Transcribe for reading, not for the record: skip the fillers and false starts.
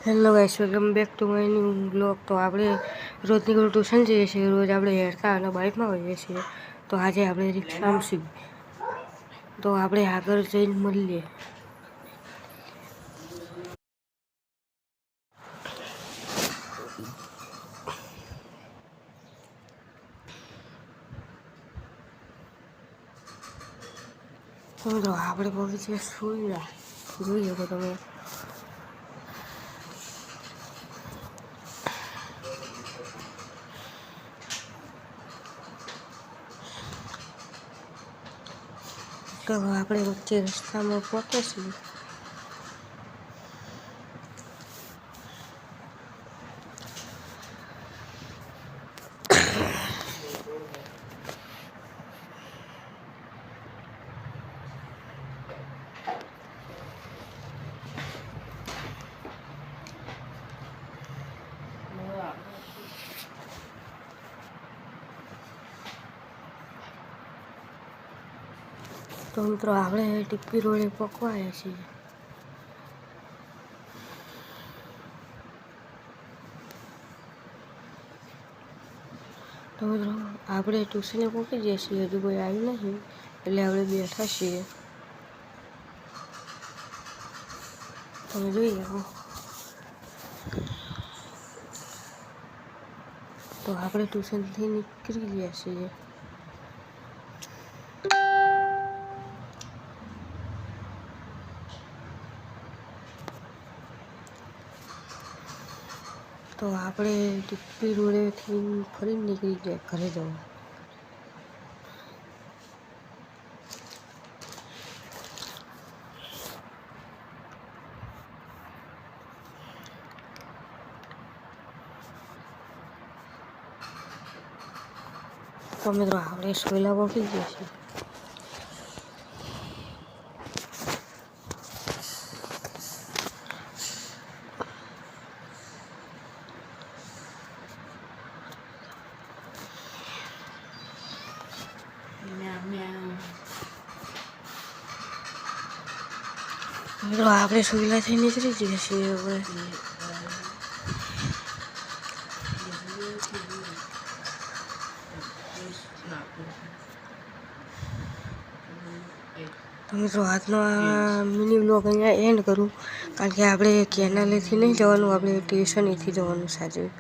Hello guys, welcome back to my new blog. તો આપણે રોજની ઘણું ટ્યુશન જઈએ છીએ, રોજ આપણે હેરતા અને બાઇકમાં હોઈએ છીએ. તો આજે આપણે રિક્ષામાં છીએ, તો આપણે આગળ જઈને મળીએ. તો મિત્રો આપણે પહોંચી સુઈ જોઈ શકો તમે. તો આપણે વચ્ચે રસ્તામાં પહોંચીશું. તો મિત્રો આપણે ટીપી રોડે પકવાયા છીએ. તો મિત્રો આપણે ટ્યુશને પહોંચી જઈએ છીએ, હજુ કોઈ આવ્યું નથી એટલે આપણે બેઠા છીએ. તમે જોઈ શકો. તો આપણે ટ્યુશનથી નીકળી ગયા છીએ. તો આપણે ટીપી રોડેથી ફરી નીકળી ગયા ઘરે જવા. તો મિત્રો આપણે સોયલા પહોંચી ગયા છીએ. મિત્રો આપણે સોયલાથી નીકળી ગયા છીએ હવે. તો મિત્રો આજનો આ મિની બ્લોગ અહીંયા એન્ડ કરું, કારણ કે આપણે કેનાલેથી નહીં જવાનું, આપણે ટ્યુશનેથી જવાનું સાંજે.